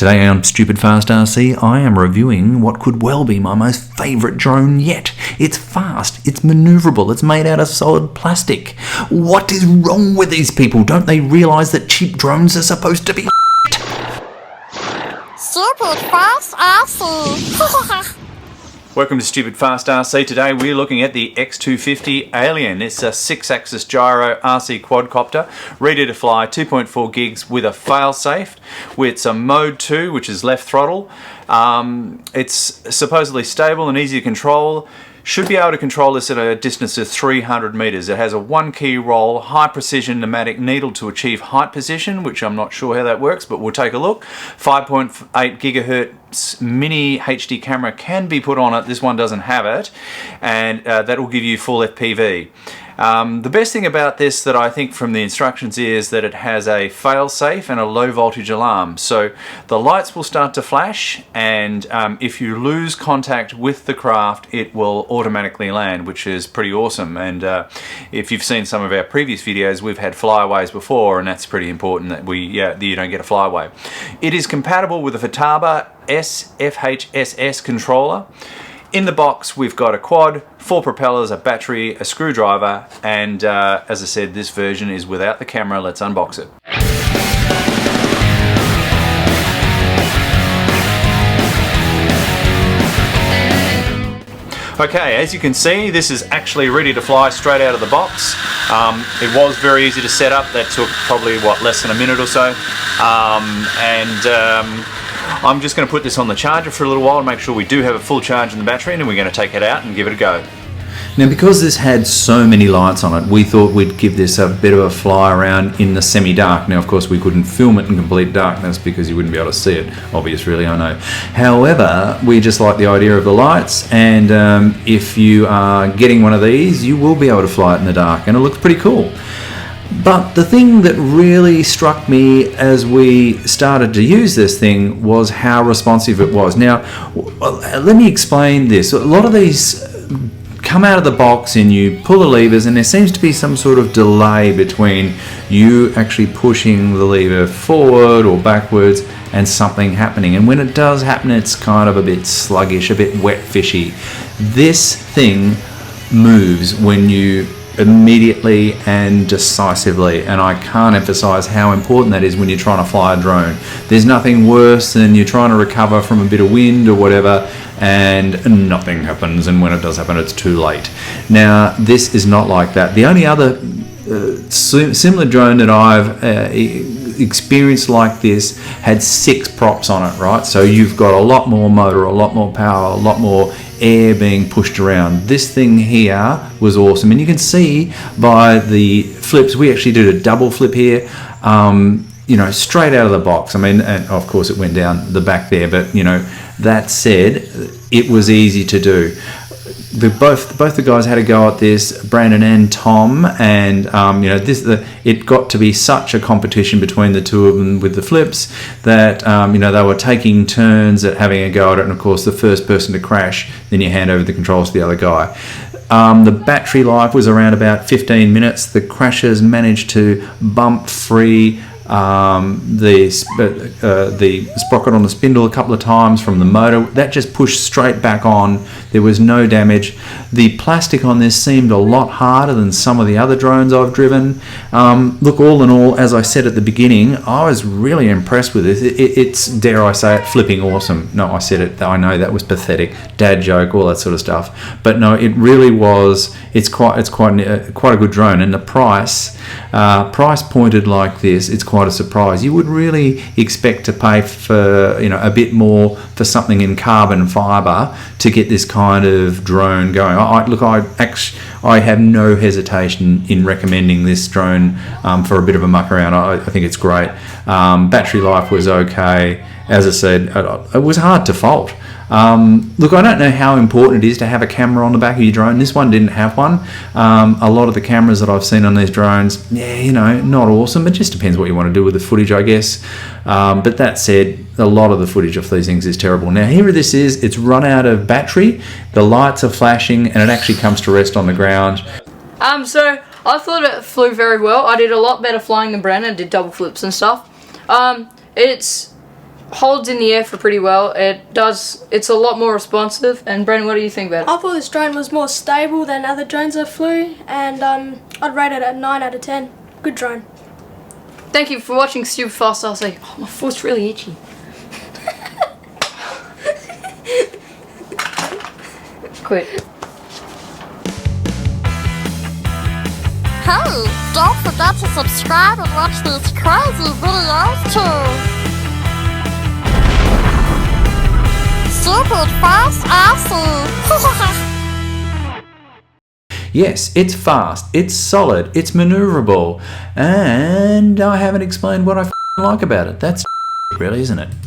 Today on Stupid Fast RC, I am reviewing what could well be my most favourite drone yet. It's fast, it's manoeuvrable, it's made out of solid plastic. What is wrong with these people? Don't they realise that cheap drones are supposed to be Stupid Fast RC. Welcome to Stupid Fast RC. Today we're looking at the X250 Alien. It's a 6-axis gyro RC quadcopter, ready to fly 2.4 gigs with a fail-safe. With some mode 2, which is left throttle. It's supposedly stable and easy to control. Should be able to control this at a distance of 300 meters. It has a 1-key roll, high precision pneumatic needle to achieve height position, which I'm not sure how that works, but we'll take a look. 5.8 gigahertz mini HD camera can be put on it. This one doesn't have it, and that will give you full FPV. The best thing about this that I think from the instructions is that it has a fail-safe and a low voltage alarm. So the lights will start to flash, and if you lose contact with the craft, it will automatically land, which is pretty awesome. And if you've seen some of our previous videos, we've had flyaways before, and that's pretty important that you don't get a flyaway. It is compatible with the Futaba SFHSS controller. In the box we've got a quad, 4 propellers, a battery, a screwdriver, and as I said, this version is without the camera. Let's unbox it. Okay, as you can see, this is actually ready to fly straight out of the box. It was very easy to set up. That took probably, less than a minute or so. I'm just going to put this on the charger for a little while and make sure we do have a full charge in the battery, and then we're going to take it out and give it a go. Now, because this had so many lights on it, we thought we'd give this a bit of a fly around in the semi-dark. Now, of course, we couldn't film it in complete darkness because you wouldn't be able to see it. Obvious, really, I know. However, we just like the idea of the lights, and if you are getting one of these, you will be able to fly it in the dark, and it looks pretty cool. But the thing that really struck me as we started to use this thing was how responsive it was. Now, let me explain this. A lot of these come out of the box and you pull the levers, and there seems to be some sort of delay between you actually pushing the lever forward or backwards and something happening. And when it does happen, it's kind of a bit sluggish, a bit wet fishy. This thing moves when you immediately and decisively, and I can't emphasize how important that is when you're trying to fly a drone. There's nothing worse than you're trying to recover from a bit of wind or whatever and nothing happens, and when it does happen, it's too late. Now, this is not like that. The only other similar drone that I've experienced like this had 6 props on it, right? So you've got a lot more motor, a lot more power, a lot more air being pushed around. This thing here was awesome, and you can see by the flips, we actually did a double flip here, you know, straight out of the box. I mean, and of course it went down the back there, but you know, that said, it was easy to do. Both the guys had a go at this, Brandon and Tom, and you know, it got to be such a competition between the two of them with the flips that you know, they were taking turns at having a go at it, and of course the first person to crash, then you hand over the controls to the other guy. The battery life was around about 15 minutes. The crashers managed to bump free the sprocket on the spindle a couple of times from the motor. That just pushed straight back on. There was no damage. The plastic on this seemed a lot harder than some of the other drones I've driven. Look, all in all, as I said at the beginning, I was really impressed with it. It's, dare I say it, flipping awesome. No, I said it. I know that was pathetic. Dad joke, all that sort of stuff. But no, it really was. It's quite a good drone, and the price pointed like this, it's quite a surprise. You would really expect to pay for, you know, a bit more for something in carbon fiber to get this kind of drone going. I have no hesitation in recommending this drone for a bit of a muck around. I think it's great. Battery life was okay. As I said, it was hard to fault. Look, I don't know how important it is to have a camera on the back of your drone. This one didn't have one. A lot of the cameras that I've seen on these drones, yeah, you know, not awesome. It just depends what you want to do with the footage, I guess. But that said, a lot of the footage of these things is terrible. Now, here this is. It's run out of battery. The lights are flashing, and it actually comes to rest on the ground. So I thought it flew very well. I did a lot better flying than Brandon. Did double flips and stuff. It's holds in the air for pretty well. It's a lot more responsive. And Brendan, what do you think about it? I thought this drone was more stable than other drones I flew, and I'd rate it at 9 out of 10. Good drone. Thank you for watching Super Fast RC. Oh, my foot's really itchy. Quit. Hey, don't forget to subscribe and watch these crazy videos too. Super fast RC. Yes, it's fast, it's solid, it's maneuverable, and I haven't explained what I like about it. That's really, isn't it?